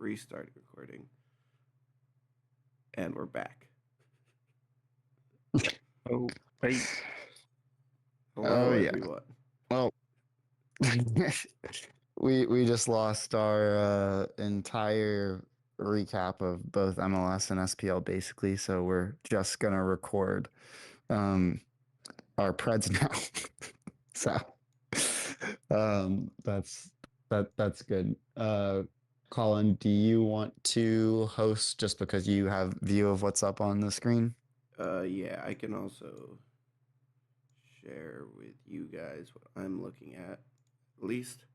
restart recording. And we're back. Oh, wait. Hello, yeah. everyone. Well, we just lost our entire recap of both MLS and SPL basically, so we're just gonna record our Preds now. So that's good. Colin, do you want to host just because you have view of what's up on the screen? Yeah, I can also share with you guys what I'm looking at least.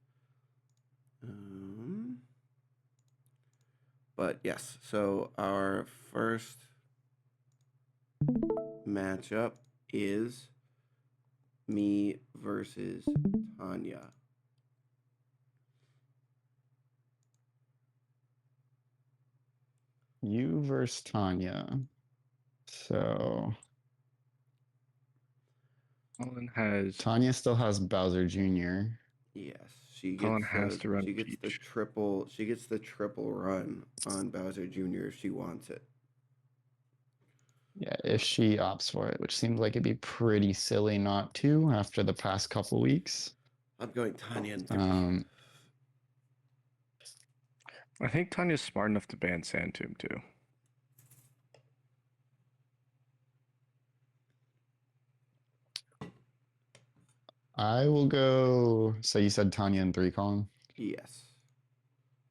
But yes, so our first matchup is me versus Tanya. You versus Tanya. So Colin has Tanya still has Bowser Jr. Yes, she Colin gets has to run she gets the Peach. triple run on Bowser Jr. if she wants it. Yeah, if she opts for it, which seems like it'd be pretty silly not to after the past couple weeks. I'm going Tanya in 3. I think Tanya's smart enough to ban Sandtomb too. I will go. So you said Tanya in 3, Colin? Yes,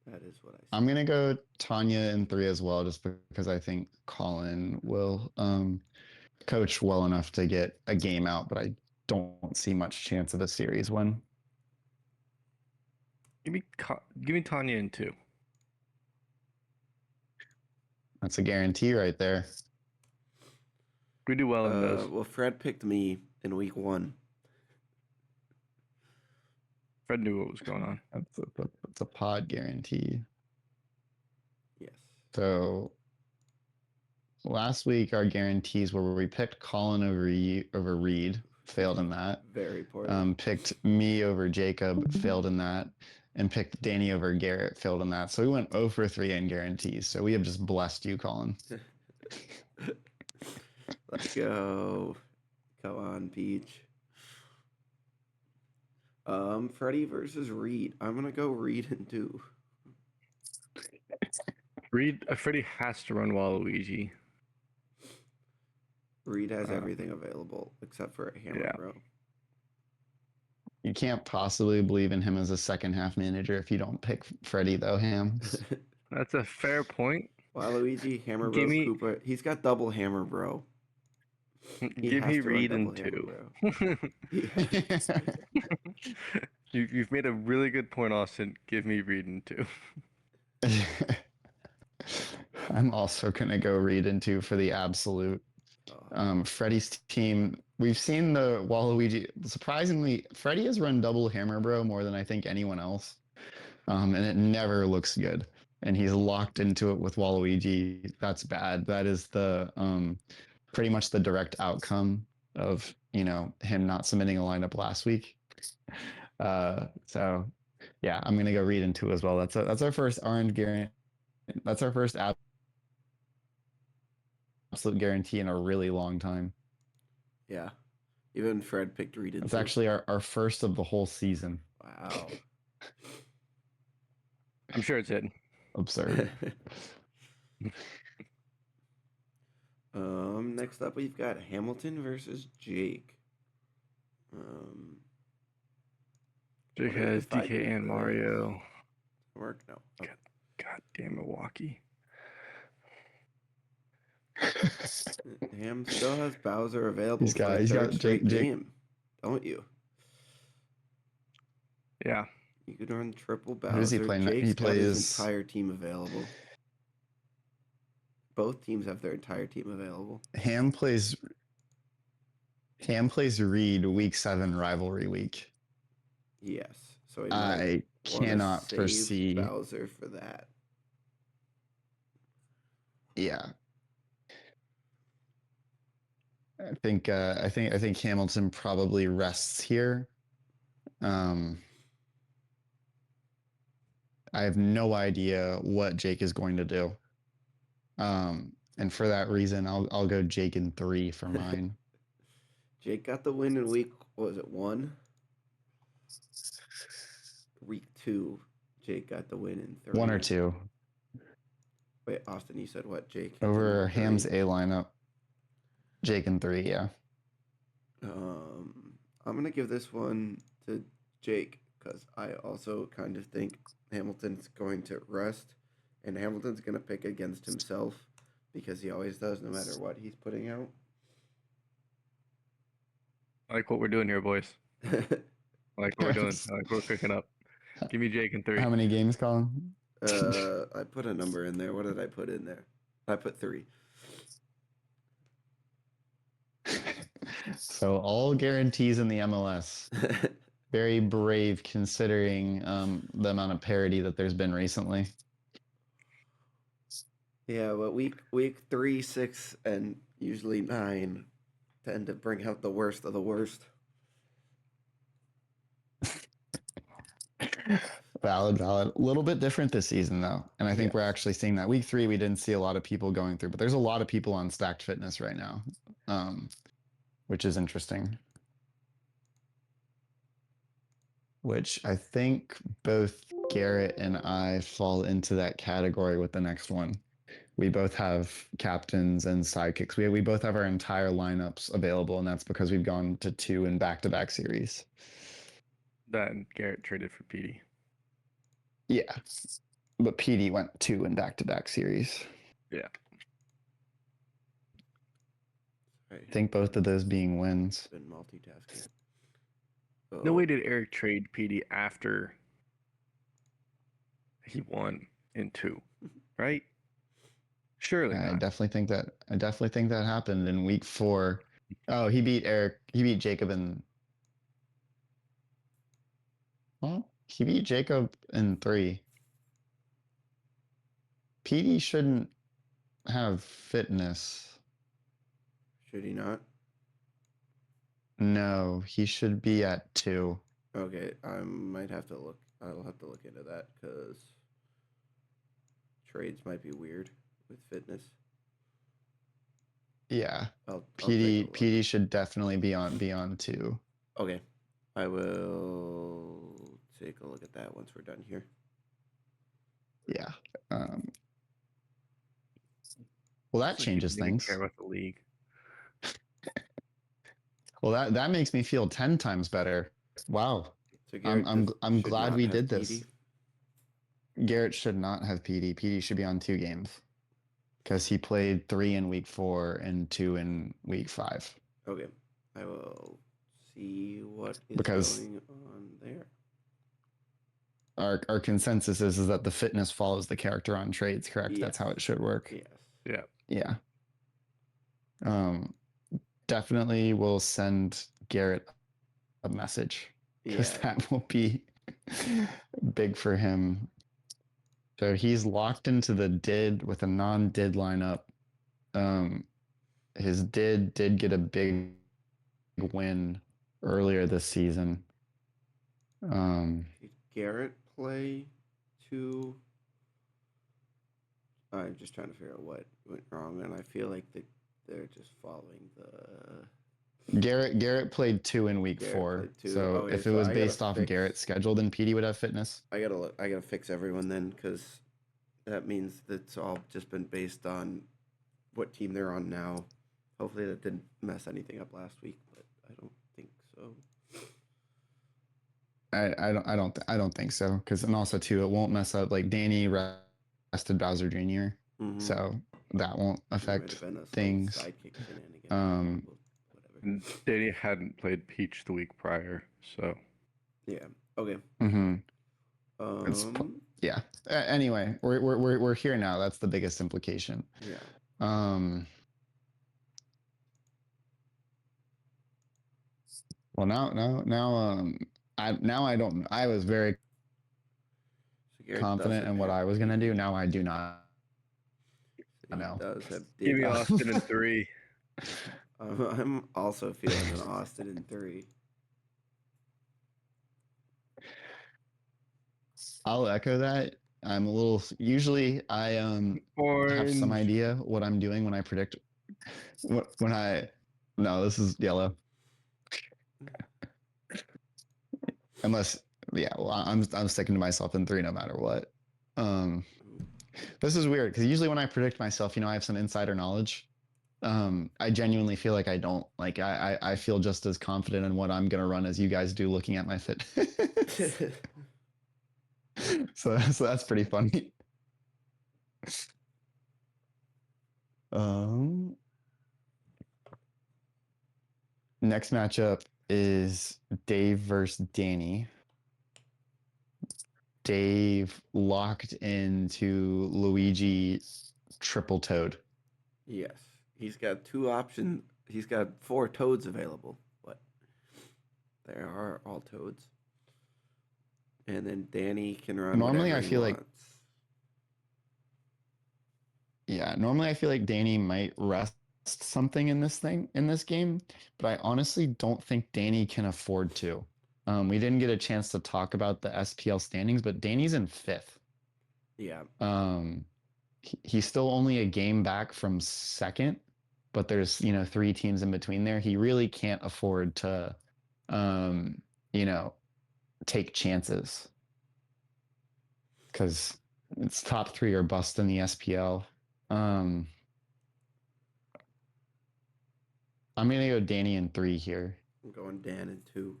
that is what I said. I'm gonna go Tanya in 3 as well, just because I think Colin will coach well enough to get a game out, but I don't see much chance of a series win. Give me Tanya in 2. That's a guarantee right there. We do well in those. Well, Fred picked me in week 1. Fred knew what was going on. That's a pod guarantee. Yes. So last week our guarantees were where we picked Colin over Reed, failed in that. Very poorly. Picked me over Jacob, failed in that, and picked Danny over Garrett, failed in that. So we went 0 for 3 in guarantees. So we have just blessed you, Colin. Let's go. Come on, Peach. Freddie versus Reed. I'm gonna go Reed in 2. Freddie has to run Waluigi. Reed has everything available except for a hammer, bro. You can't possibly believe in him as a second half manager if you don't pick Freddie, though, Ham. That's a fair point. Waluigi, hammer, bro, Koopa. He's got double hammer, bro. Give me Reed in 2. You've made a really good point, Austin. Give me Reed in 2. I'm also gonna go Reed in 2 for the absolute. Freddie's team. We've seen the Waluigi. Surprisingly, Freddie has run double hammer bro more than I think anyone else, and it never looks good. And he's locked into it with Waluigi. That's bad. That is the pretty much the direct outcome of him not submitting a lineup last week. So yeah, I'm gonna go Reed in 2 as well. That's our first orange guarantee. That's our first absolute guarantee in a really long time. Yeah. Even Fred picked Reed in 2. It's actually our first of the whole season. Wow. I'm sure it's hidden. Absurd. Next up we've got Hamilton versus Jake. Jake has DK and Mario. Work? No. Oh. God damn Milwaukee. Ham still has Bowser available for a he's third got straight Jake, game, don't you? Yeah. You could run triple Bowser. Who does he play? Jake's He got his plays entire team available. Both teams have their entire team available. Ham plays Reed week 7 rivalry week. Yes. So I cannot foresee Bowser for that. Yeah. I think Hamilton probably rests here. I have no idea what Jake is going to do. And for that reason, I'll go Jake in 3 for mine. Jake got the win in week, what was it, 1? Week 2, Jake got the win in 3. 1 or 2 Wait, Austin, you said what, Jake? over in Ham's 3? A lineup. Jake in 3, yeah. I'm gonna give this one to Jake because I also kind of think Hamilton's going to rest, and Hamilton's gonna pick against himself because he always does, no matter what he's putting out. I like what we're doing here, boys. I like what we're doing. I like what we're cooking up. Give me Jake in 3. How many games, Colin? I put a number in there. What did I put in there? I put 3. So all guarantees in the MLS. Very brave considering the amount of parity that there's been recently. Yeah, but week 3, 6, and usually 9 tend to bring out the worst of the worst. Valid. A little bit different this season, though. And I think we're Yes. actually seeing that. Week 3, we didn't see a lot of people going through, but there's a lot of people on stacked fitness right now, which is interesting. Which I think both Garrett and I fall into that category with the next one. We both have captains and sidekicks. We both have our entire lineups available, and that's because we've gone to 2 in back-to-back series. That and Garrett traded for PD. Yeah, but PD went 2 in back-to-back series. Yeah. Right. I think both of those being wins. Been multitasking. No way did Eric trade PD after he won in 2, right? Surely I not. definitely think that happened in week 4. Oh, he beat Jacob in. Well, he beat Jacob in 3. PD shouldn't have fitness. Should he not? No, he should be at 2. Okay, I might have to look. I'll have to look into that because trades might be weird with fitness. Yeah, I'll take a look. PD should definitely be on 2. Okay, I will take a look at that once we're done here. Yeah. Well, that changes things. Care about the league. Well, that makes me feel 10 times better. Wow. So I'm should glad not we have did PD. this. Garrett should not have PD. PD should be on 2 games because he played 3 in week 4 and 2 in week 5. Okay, I will see what is Because going on there. our consensus is that the fitness follows the character on trades, correct? Yes. That's how it should work. Yes. Yeah. Yeah. Definitely will send Garrett a message because that will be big for him. So he's locked into the did with a non-did lineup. His did get a big win earlier this season. Did Garrett play 2? I'm just trying to figure out what went wrong, and I feel like they're just following the. Garrett played 2 in week 4. Played 2. So Okay, if it so was I gotta based off fix- Garrett's schedule, then PD would have fitness. I gotta fix everyone then, because that means that's all just been based on what team they're on now. Hopefully that didn't mess anything up last week, but I don't think so. I don't think so. And also too, it won't mess up. Like Danny rested Bowser Jr. Mm-hmm. So that won't affect things. Whatever. And Danny hadn't played Peach the week prior, so Yeah. Okay. Mm-hmm. Um. Yeah. Anyway, we're here now. That's the biggest implication. Yeah. Well, I don't. I was very So confident in what I was gonna do. Now I do not. He know. does have give me Austin in 3. I'm also feeling an Austin in 3. I'll echo that. I'm a little. Usually, I have some Orange. idea what I'm doing when I predict. When I no, this is yellow. Unless, yeah, well, I'm sticking to myself in three no matter what. Um, this is weird because usually when I predict myself, I have some insider knowledge. I genuinely feel like I don't. Like I feel just as confident in what I'm gonna run as you guys do looking at my fit. So that's pretty funny. Um, Next matchup is Dave versus Danny. Dave locked into Luigi triple toad. Yes, he's got two options. He's got four toads available, but they are all toads. And then Danny can run Normally, whatever I he feel like wants. normally I feel like Danny might rest something in this game, but I honestly don't think Danny can afford to. We didn't get a chance to talk about the SPL standings, but Danny's in fifth. Yeah, He's still only a game back from second, but there's three teams in between there. He really can't afford to, um, you know, take chances because it's top three or bust in the SPL. Um, I'm gonna go Danny in three here. I'm going Dan in two.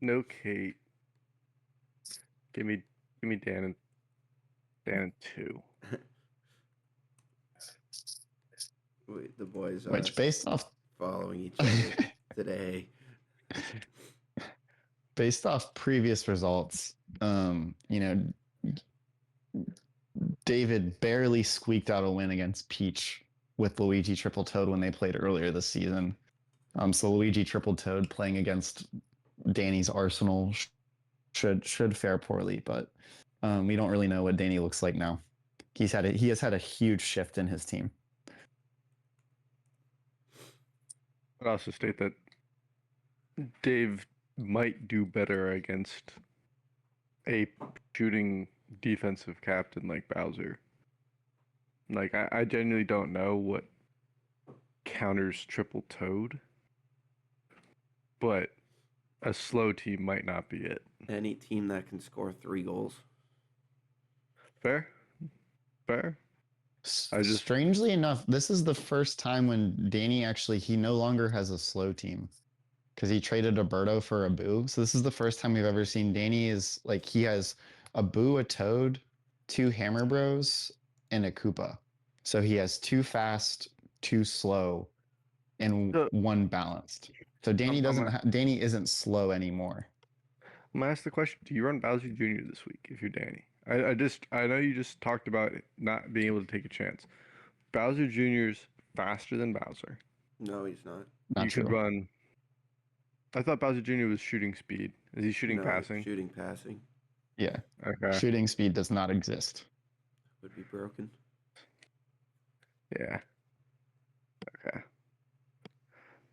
No Kate. Give me Dan and 2. The boys Which, based off following each other today. based off previous results, David barely squeaked out a win against Peach with Luigi Triple Toad when they played earlier this season. So Luigi Triple Toad playing against Danny's Arsenal should fare poorly, but we don't really know what Danny looks like now. He has had a huge shift in his team. I'd also state that Dave might do better against a shooting defensive captain like Bowser. Like, I genuinely don't know what counters triple toad, but a slow team might not be it. Any team that can score 3 goals. Fair? Fair? Strangely enough, this is the first time when Danny he no longer has a slow team because he traded Alberto for a Boo. So this is the first time we've ever seen Danny is like he has a Boo, a Toad, 2 Hammer Bros, and a Koopa. So he has 2 fast, 2 slow, and 1 balanced. So Danny Danny isn't slow anymore. I'm gonna ask the question: do you run Bowser Jr. this week if you're Danny? I know you just talked about not being able to take a chance. Bowser Jr.'s faster than Bowser. No, he's not. Not You true. could run. I thought Bowser Jr. was shooting speed. Is he shooting passing? Shooting passing. Yeah. Okay. Shooting speed does not exist. Would be broken. Yeah. Okay.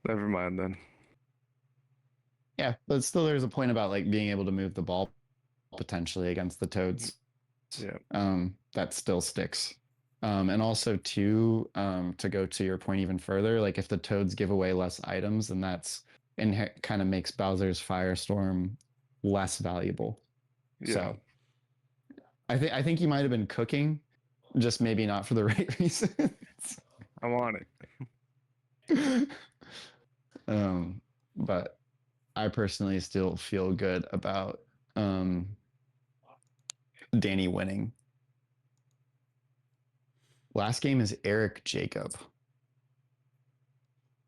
Never mind then. Yeah, but still there's a point about like being able to move the ball potentially against the Toads. Yeah. That still sticks. And also too, to go to your point even further, like if the Toads give away less items, then that's kind of makes Bowser's Firestorm less valuable. Yeah. So I think you might have been cooking, just maybe not for the right reasons. I'm on it. But I personally still feel good about Danny winning. Last game is Eric Jacob.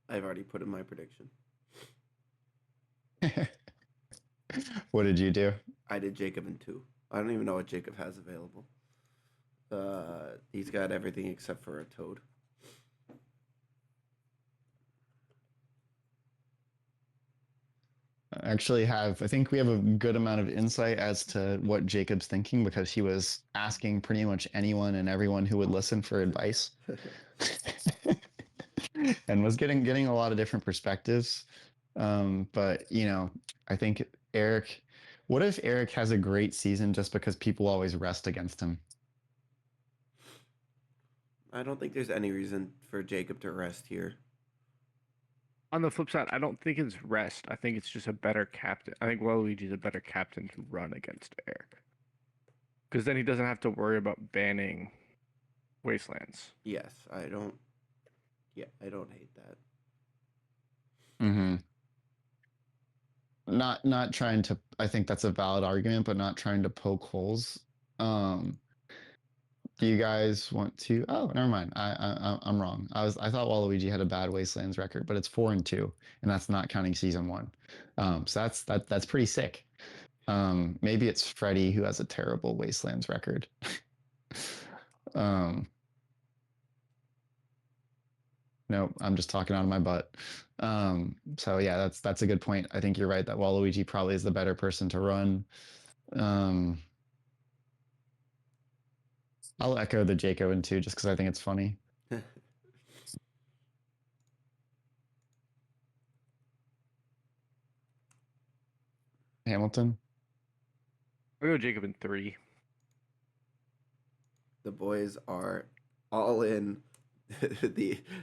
I've already put in my prediction. What did you do? I did Jacob in 2. I don't even know what Jacob has available. He's got everything except for a Toad. I think we have a good amount of insight as to what Jacob's thinking because he was asking pretty much anyone and everyone who would listen for advice. And was getting a lot of different perspectives. But I think Eric. What if Eric has a great season just because people always rest against him? I don't think there's any reason for Jacob to rest here. On the flip side, I don't think it's rest. I think it's just a better captain. I think Waluigi's a better captain to run against Eric. Because then he doesn't have to worry about banning Wastelands. Yes, I don't. Yeah, I don't hate that. Mm-hmm. Not trying to. I think that's a valid argument, but not trying to poke holes. Do you guys want to? Oh, never mind. I'm wrong. I thought Waluigi had a bad Wastelands record, but it's 4-2, and that's not counting season 1. So that's pretty sick. Maybe it's Freddy who has a terrible Wastelands record. Nope, I'm just talking out of my butt. So yeah, that's a good point. I think you're right that Waluigi probably is the better person to run. I'll echo the Jacob too, just because I think it's funny. Hamilton. I'll go Jacob in 3. The boys are all in.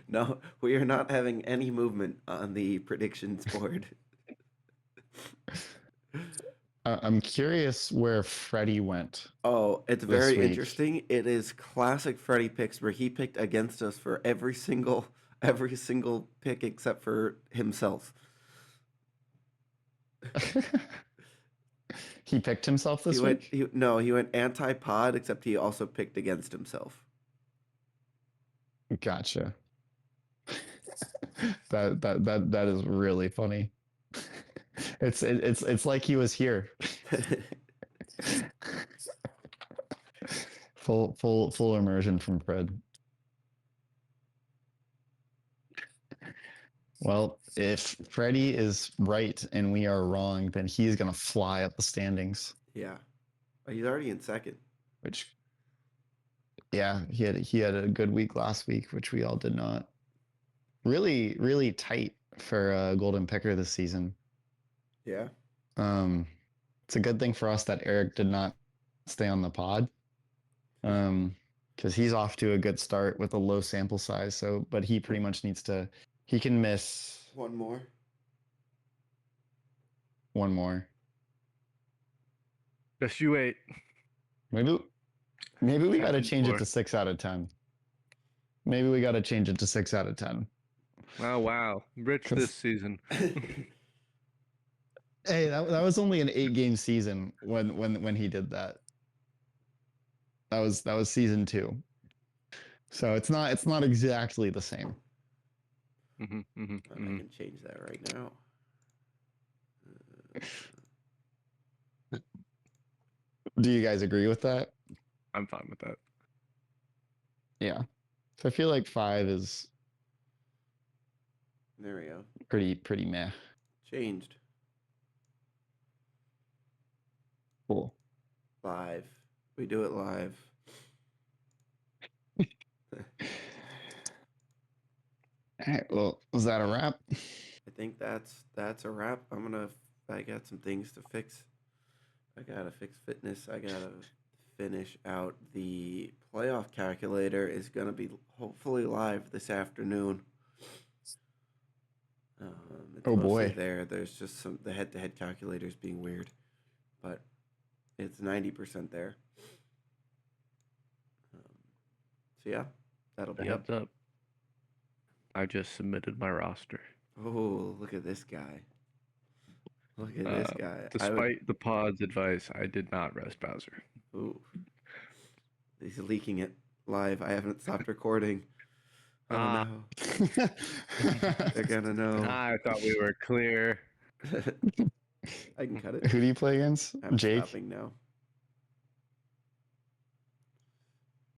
No, we are not having any movement on the predictions board. I'm curious where Freddy went. Oh, it's this very week. interesting. It is classic Freddy picks where he picked against us for every single pick except for himself. He picked himself this week? He went anti-pod, except he also picked against himself. Gotcha. That is really funny. It's like he was here. Full immersion from Fred. Well, if Freddy is right and we are wrong, then he's gonna fly up the standings. Yeah. He's already in second. Which, yeah, he had a good week last week, which we all did not. Really, really tight for a Golden Picker this season. Yeah. It's a good thing for us that Eric did not stay on the pod. Because he's off to a good start with a low sample size. So, but he pretty much needs to. He can miss one more. Just you wait. Maybe we got to change it to 6 out of 10. Maybe we got to change it to 6 out of 10. Oh wow, rich this season. Hey, that was only an 8-game season when he did that. That was season 2. So it's not exactly the same. I can change that right now. Do you guys agree with that? I'm fine with that. Yeah. So I feel like 5 is there we go. Pretty meh. Changed. Cool. Live. We do it live. All right. Well, was that a wrap? I think that's a wrap. I got some things to fix. I gotta fix fitness. I gotta finish out the playoff calculator. Is gonna be hopefully live this afternoon. It's Oh mostly boy. There's just the head-to-head calculators being weird, but it's 90% there. So yeah, that'll be Heads up. I just submitted my roster. Oh, look at this guy. Look at this guy. Despite the pod's advice, I did not rest Bowser. Ooh. He's leaking it live. I haven't stopped recording. Oh no. They're gonna know. I thought we were clear. I can cut it. Who do you play against? I'm Jake? stopping now.